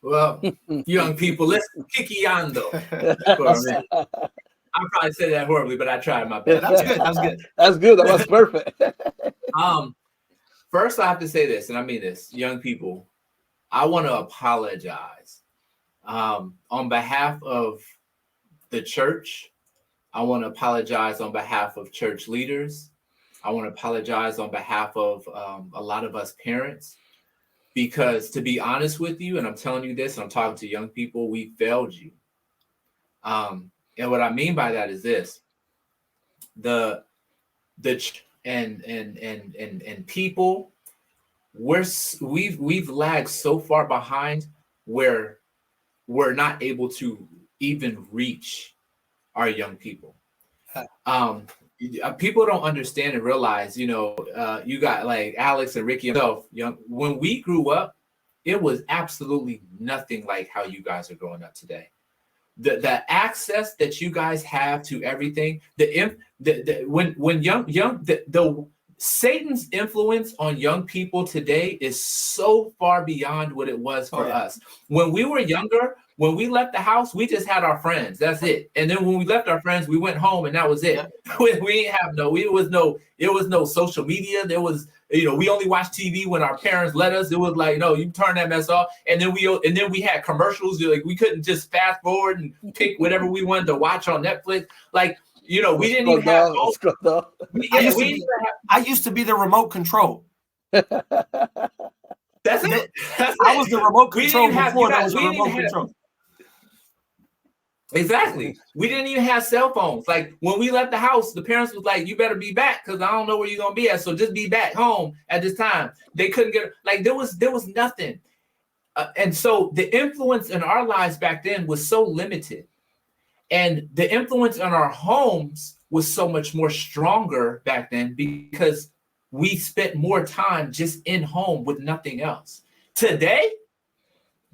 Well, young people, let's Kikiando for a minute. I probably said that horribly, but I tried my best. That's good. That's good. That's good. That was perfect. First, I have to say this, and I mean this, young people, I want to apologize on behalf of the church. I want to apologize on behalf of church leaders. I want to apologize on behalf of a lot of us parents. Because to be honest with you, and I'm telling you this, and I'm talking to young people, we failed you. And what I mean by that is this: and people, we've lagged so far behind where we're not able to even reach our young people. People don't understand and realize, you got like Alex and Ricky and myself, when we grew up, it was absolutely nothing like how you guys are growing up today. The access that you guys have to everything, Satan's influence on young people today is so far beyond what it was for us. When we were younger, when we left the house, we just had our friends. That's it. And then when we left our friends, we went home, and that was it. We didn't have it was no social media. There was, we only watched TV when our parents let us. It was like, no, you turn that mess off. And then we had commercials. Like we couldn't just fast forward and pick whatever we wanted to watch on Netflix. Like, we didn't even have. I used to be the remote control. That's it. I was the remote control before there was a remote control. Exactly. We didn't even have cell phones. Like when we left the house, the parents was like, "You better be back because I don't know where you're gonna be at. So just be back home at this time." They couldn't get there was nothing, and so the influence in our lives back then was so limited, and the influence in our homes was so much more stronger back then because we spent more time just in home with nothing else. Today,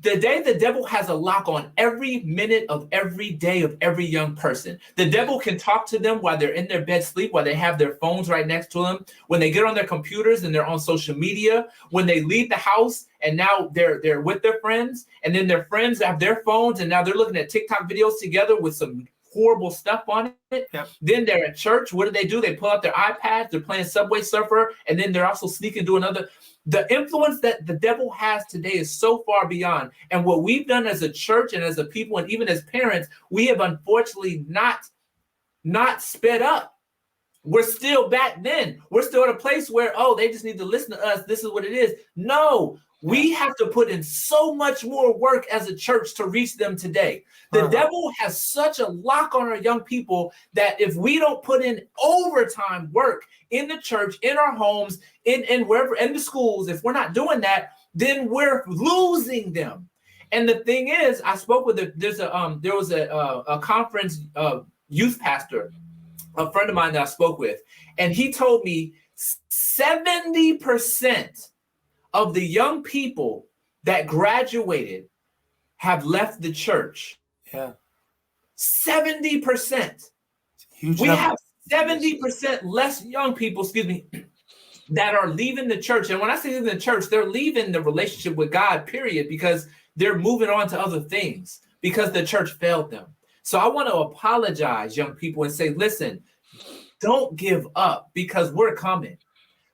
the devil has a lock on every minute of every day of every young person. The devil can talk to them while they're in their bed sleep, while they have their phones right next to them, when they get on their computers and they're on social media, when they leave the house and now they're with their friends, and then their friends have their phones and now they're looking at TikTok videos together with some horrible stuff on it. Yep. Then they're at church. What do? They pull out their iPads, they're playing Subway Surfer, and then they're also sneaking to another. The influence that the devil has today is so far beyond. And what we've done as a church and as a people and even as parents, we have unfortunately not sped up. We're still back then. We're still at a place where, they just need to listen to us. This is what it is. No, we have to put in so much more work as a church to reach them today. The devil has such a lock on our young people that if we don't put in overtime work in the church, in our homes, in wherever, in the schools, if we're not doing that, then we're losing them. And the thing is, I spoke with there was a conference youth pastor, a friend of mine that I spoke with, and he told me 70% of the young people that graduated have left the church. Yeah. 70%. Huge we number. have 70% less young people, that are leaving the church. And when I say leaving the church, they're leaving the relationship with God, period, because they're moving on to other things. because the church failed them. So I want to apologize, young people, and say, listen, don't give up, because we're coming.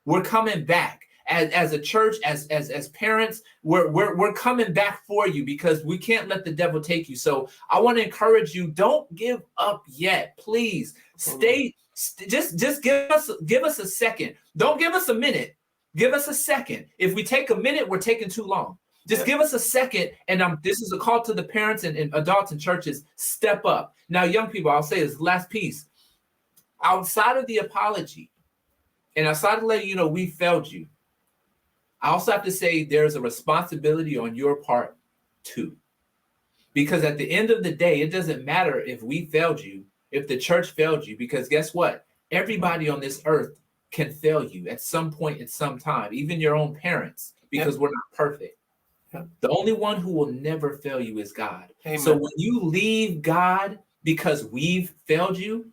We're coming back. As a church, as parents, we're coming back for you, because we can't let the devil take you. So I want to encourage you, don't give up yet. Please stay. Just give us a second. Don't give us a minute. Give us a second. If we take a minute, we're taking too long. Just give us a second. And this is a call to the parents and adults in churches. Step up. Now, young people, I'll say this last piece. Outside of the apology, and outside of letting you know we failed you, I also have to say there's a responsibility on your part too. Because at the end of the day, it doesn't matter if we failed you, if the church failed you, because guess what? Everybody on this earth can fail you at some point at some time, even your own parents, because we're not perfect. The only one who will never fail you is God. Amen. So when you leave God because we've failed you,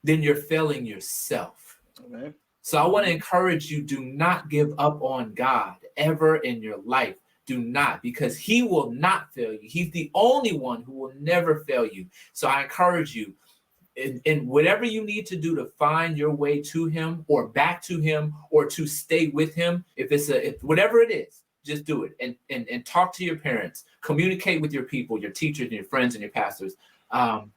then you're failing yourself. Amen. So I want to encourage you, do not give up on God ever in your life. Do not, because he will not fail you. He's the only one who will never fail you. So I encourage you, in whatever you need to do to find your way to him or back to him or to stay with him, if whatever it is, just do it and talk to your parents, communicate with your people, your teachers and your friends and your pastors. So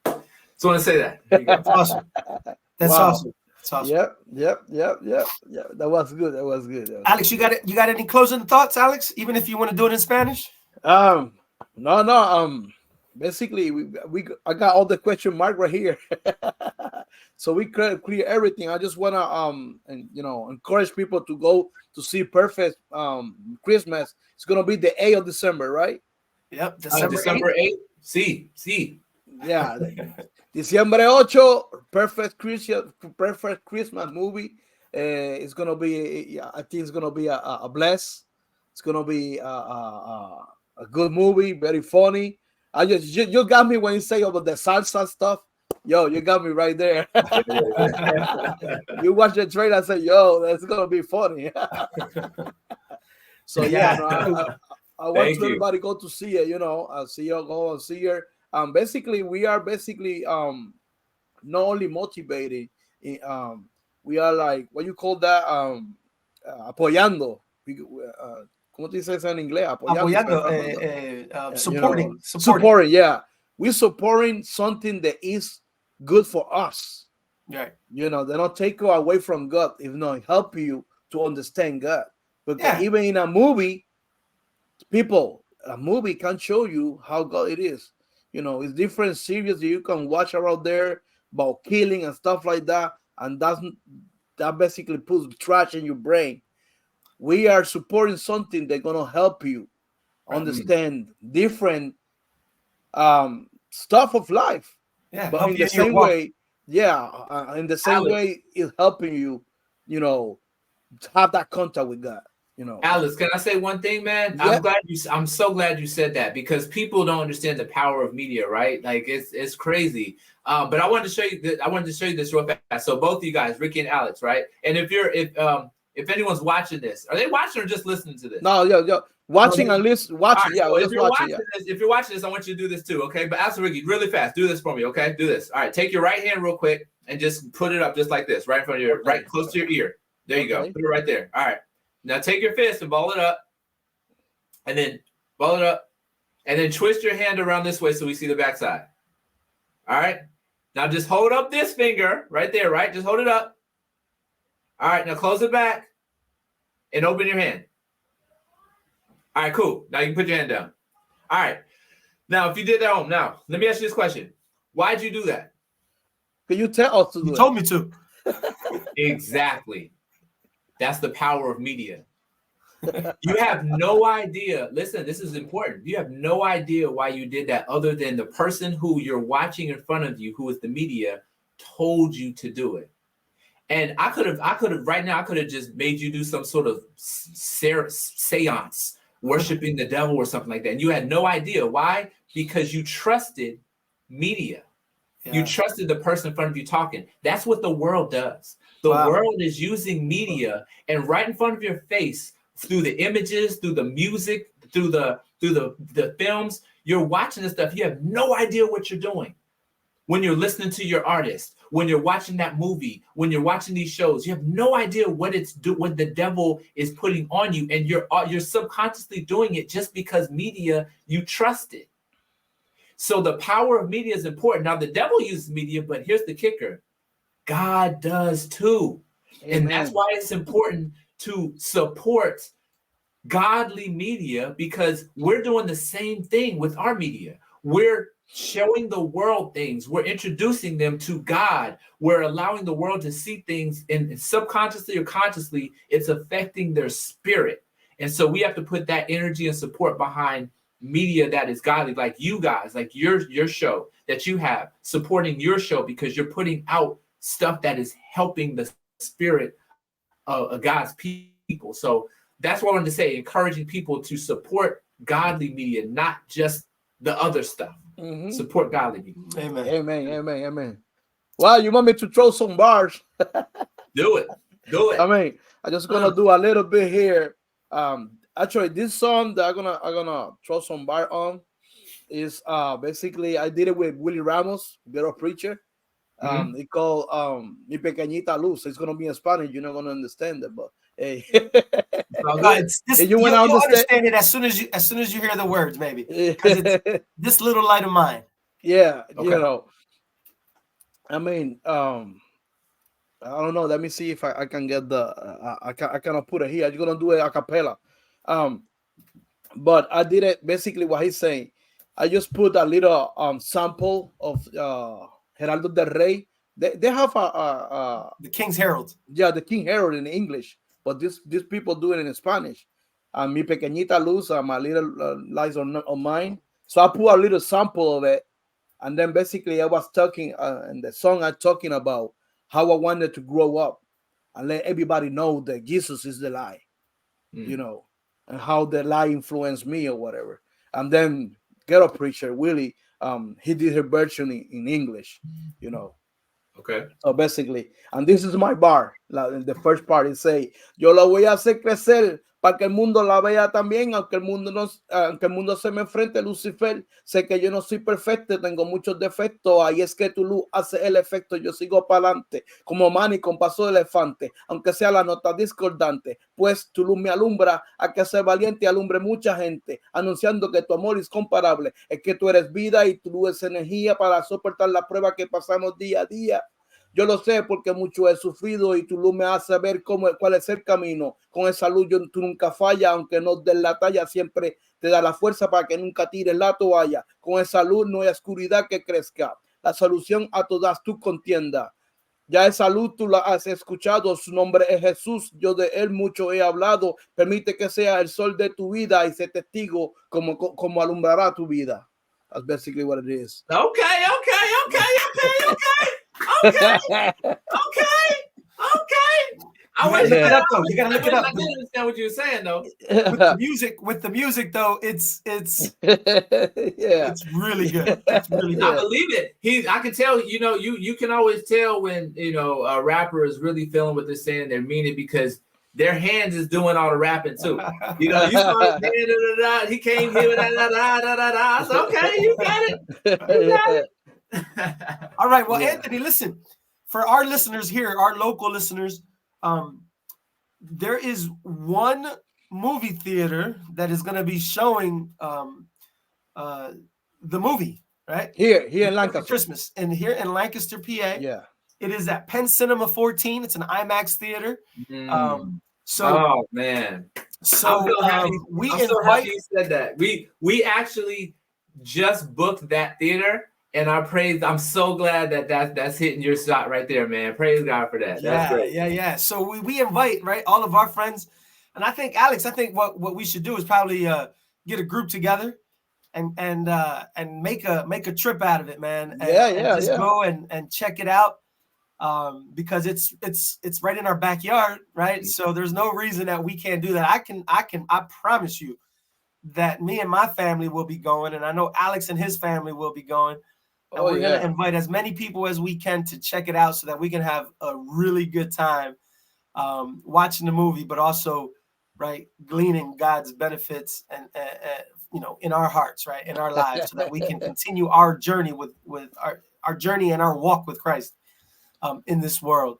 I want to say that. That's awesome. That's awesome. That's awesome. Yep. That was good. Alex, you got any closing thoughts, Alex? Even if you want to do it in Spanish? No. Basically, I got all the question mark right here, so we clear everything. I just wanna encourage people to go to see Perfect Christmas. It's gonna be the 8th of December, right? Yep, December 8th. Sí. Yeah, Diciembre 8, Perfect Christmas movie. It's gonna be, I think it's gonna be a bless. It's gonna be a good movie, very funny. You got me when you say about the salsa stuff. Yo, you got me right there. You watch the trailer and say, yo, that's gonna be funny. So I want everybody go to see it. Go and see it. Basically, we are not only motivated. We are like, what you call that? Apoyando. ¿Cómo te dices en inglés? Supporting. Yeah, we're supporting something that is good for us. Right. They don't take you away from God, if not help you to understand God. Because even in a movie, a movie can show you how God it is. It's different series that you can watch around there about killing and stuff like that, and that basically puts trash in your brain. We are supporting something that's gonna help you understand different stuff of life. Yeah, but in the same way, it's helping you, have that contact with God. Alice, can I say one thing, man? Yeah. I'm so glad you said that, because people don't understand the power of media, right? Like it's crazy. But I wanted to show you this real fast. So both of you guys, Ricky and Alex, right? And if anyone's watching this, are they watching or just listening to this? No, watching and listening. Watching, right, if you're watching this, I want you to do this too, okay? But ask Ricky, really fast, do this for me, okay? Do this. All right, take your right hand real quick and just put it up just like this, right in front of your, right close to your ear. There you go. Put it right there. All right. Now take your fist and ball it up, and then ball it up, and then twist your hand around this way so we see the backside. All right. Now just hold up this finger right there, right? Just hold it up. All right. Now close it back and open your hand. All right, cool. Now you can put your hand down. All right. Now, if you did that home, now let me ask you this question: why'd you do that? Can you tell us to do it? You told me to. Exactly. That's the power of media. You have no idea. Listen, this is important. You have no idea why you did that, other than the person who you're watching in front of you, who is the media, told you to do it. And I could have right now, I could have just made you do some sort of seance, worshiping the devil or something like that. And you had no idea. Why? Because you trusted media. Yeah. You trusted the person in front of you talking. That's what the world does. The world is using media, and right in front of your face, through the images, through the music, through the films, you're watching this stuff. You have no idea what you're doing. When you're listening to your artist, when you're watching that movie, when you're watching these shows, you have no idea what what the devil is putting on you, and you're subconsciously doing it just because media, you trust it. So the power of media is important. Now the devil uses media, but here's the kicker: God does too. Amen. And that's why it's important to support godly media, because we're doing the same thing with our media. We're showing the world things. We're introducing them to God. We're allowing the world to see things, and subconsciously or consciously, it's affecting their spirit. And so we have to put that energy and support behind media that is godly, like you guys, like your show that you have, supporting your show, because you're putting out stuff that is helping the spirit of God's people. So that's what I wanted to say, encouraging people to support godly media, not just the other stuff. Mm-hmm. Support godly media. Amen. Amen. Amen. Amen. Well, you want me to throw some bars? Do it. I mean, I'm just gonna do a little bit here. Actually, this song that I'm gonna throw some bar on is basically I did it with Willie Ramos, ghetto preacher. It called Mi Pequeñita Luz. It's gonna be in Spanish. You're not gonna understand it, but hey, you'll understand it as soon as you hear the words, maybe, because it's this little light of mine. Yeah, okay. You know, I mean, I don't know. Let me see if I can get the. I cannot put it here. I'm gonna do it a cappella. But I did it basically what he's saying. I just put a little sample of Geraldo del Rey. They have the King's Herald. Yeah, the King Herald in English, but these people do it in Spanish. Mi Pequeñita Luz, my little lights on mine. So I put a little sample of it, and then basically I was talking in the song I'm talking about how I wanted to grow up and let everybody know that Jesus is the lie, you know, and how the lie influenced me or whatever. And then ghetto preacher Willie, he did her version in English, you know. Okay. So basically, and this is my bar. The first part is say, yo la voy a hacer crecer para que el mundo la vea también, aunque el mundo se me enfrente, Lucifer. Sé que yo no soy perfecto, tengo muchos defectos. Ahí es que tu luz hace el efecto. Yo sigo para adelante, como Manny con paso de elefante, aunque sea la nota discordante. Pues tu luz me alumbra, a que ser valiente y alumbre mucha gente, anunciando que tu amor es comparable. Es que tú eres vida y tu luz es energía para soportar la prueba que pasamos día a día. Yo lo sé porque mucho he sufrido y tu luz me hace ver cuál es el camino. Con esa luz tú nunca fallas, aunque no des la talla, siempre te da la fuerza para que nunca tires la toalla. Con esa luz no hay oscuridad que crezca. La solución a todas tus contiendas. Ya esa luz tú la has escuchado, su nombre es Jesús, yo de él mucho he hablado. Permite que sea el sol de tu vida y sé testigo como alumbrará tu vida. That's basically what it is. Okay. You gotta look it up though. You gotta look it up. I didn't understand what you were saying though. With the music though, it's yeah, it's really good. It's really good. I believe it. I can tell. You know, you can always tell when a rapper is really feeling what they're saying. They mean it because their hands is doing all the rapping too. You know, you saw his he came here with da. So, okay, you got it. All right. Well, yeah. Anthony, listen. For our listeners here, our local listeners, there is one movie theater that is going to be showing the movie, right? Here in Lancaster. Christmas. And here in Lancaster, PA. Yeah. It is at Penn Cinema 14. It's an IMAX theater. Oh man. So I'm so happy you said that. We actually just booked that theater. And I'm so glad that's hitting your shot right there, man. Praise God for that. That's great. Yeah. So we invite, right, all of our friends. And I think, Alex, what we should do is probably get a group together and make a trip out of it, man. And go and check it out. Because it's right in our backyard, right? So there's no reason that we can't do that. I promise you that me and my family will be going, and I know Alex and his family will be going. And we're going to invite as many people as we can to check it out so that we can have a really good time watching the movie, but also right, gleaning God's benefits and in our hearts, right, in our lives, so that we can continue our journey with our journey and our walk with Christ in this world.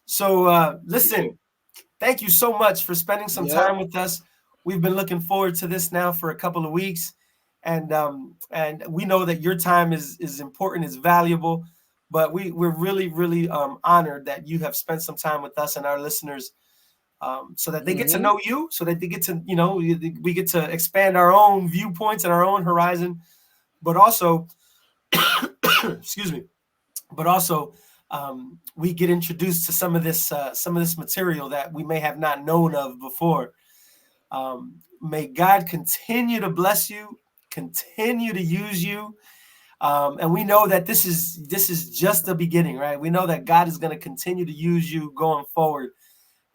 So listen, thank you so much for spending some time with us. We've been looking forward to this now for a couple of weeks, and we know that your time is important, is valuable, but we're really, really honored that you have spent some time with us and our listeners, so that they get to know you, so that they get to, we get to expand our own viewpoints and our own horizon, but also, excuse me, but also we get introduced to some of this material that we may have not known of before. May God continue to bless you, continue to use you. And we know that this is just the beginning, right? We know that God is going to continue to use you going forward.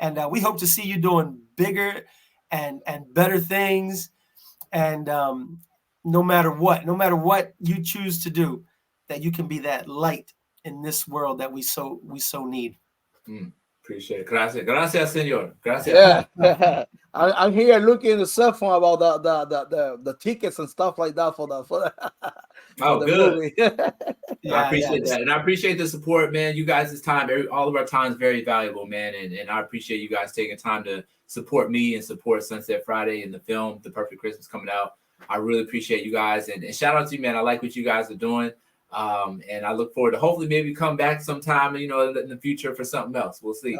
And we hope to see you doing bigger and better things. And no matter what you choose to do, that you can be that light in this world that we so need. Appreciate it. Gracias, señor. Gracias. Yeah. I'm here looking at the cell phone about the tickets and stuff like that for the good. Movie. I appreciate that. And I appreciate the support, man. You guys' time, all of our time is very valuable, man. And I appreciate you guys taking time to support me and support Sunset Friday and the film, The Perfect Christmas, coming out. I really appreciate you guys. And shout out to you, man. I like what you guys are doing. And I look forward to hopefully maybe come back sometime, in the future for something else. We'll see.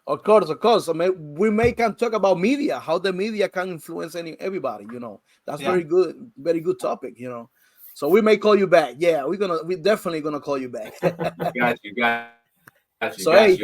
Of course. I mean, we can talk about media, how the media can influence everybody. That's very good topic. So we may call you back. Yeah, we're definitely gonna call you back. Got you. So hey,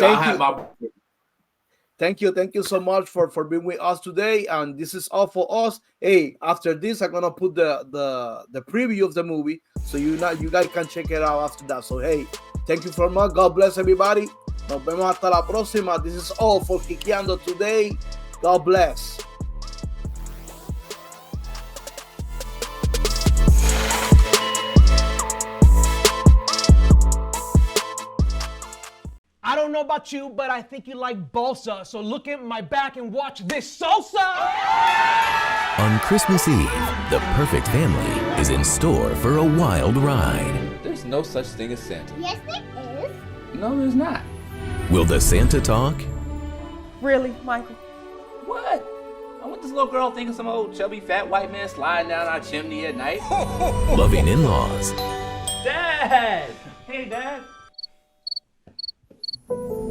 thank you so much for being with us today. And this is all for us. Hey, after this, I'm gonna put the preview of the movie, so you guys can check it out after that. So hey, thank you so much. God bless everybody. Nos vemos hasta la próxima. This is all for Kikiando today. God bless. I don't know about you, but I think you like balsa. So look at my back and watch this salsa. On Christmas Eve, the perfect family is in store for a wild ride. There's no such thing as Santa. Yes, there is. No, there's not. Will the Santa talk? Really, Michael? What? I want this little girl thinking some old chubby fat white man sliding down our chimney at night. Loving in-laws. Dad! Hey, Dad.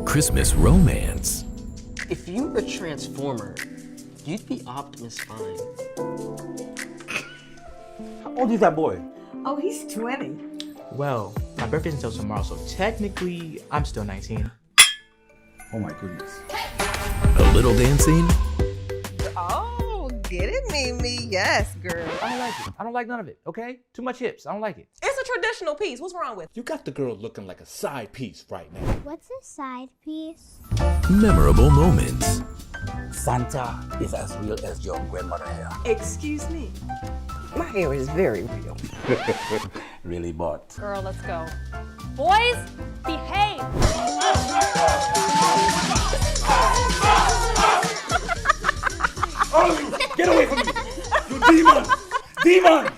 Christmas romance. If you were a Transformer, you'd be Optimus Prime. How old is that boy? Oh, he's 20. Well, my birthday's until tomorrow, so technically, I'm still 19. Oh my goodness. A little dancing. Oh, get it, Mimi. Yes, girl. I don't like it. I don't like none of it, okay? Too much hips. I don't like it. It's a traditional piece. What's wrong with it? You got the girl looking like a side piece right now. What's a side piece? Memorable moments. Santa is as real as your grandmother hair. Excuse me. My hair is very real. Really, but. Girl, let's go. Boys, behave. All of you, get away from me! You demon! Demon!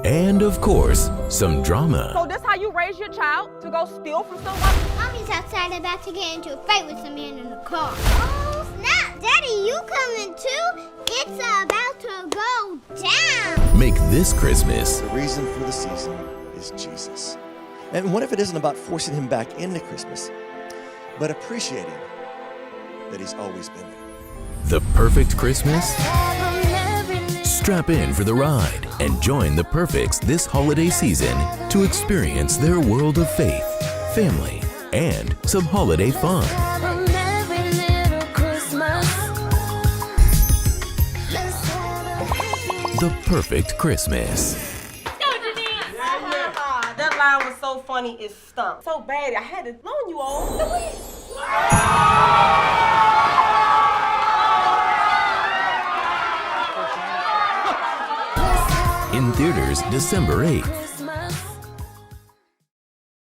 And of course, some drama. So this how you raise your child? To go steal from someone? Mommy's outside about to get into a fight with some man in the car. Oh, snap! Daddy, you coming too? It's about to go down. Make this Christmas. The reason for the season is Jesus. And what if it isn't about forcing him back into Christmas, but appreciating that he's always been there? The perfect Christmas? Strap in for the ride and join the Perfects this holiday season to experience their world of faith, family, and some holiday fun. The Perfect Christmas. That line was so funny, it stunk. So bad, I had to loan you all. In theaters December 8th.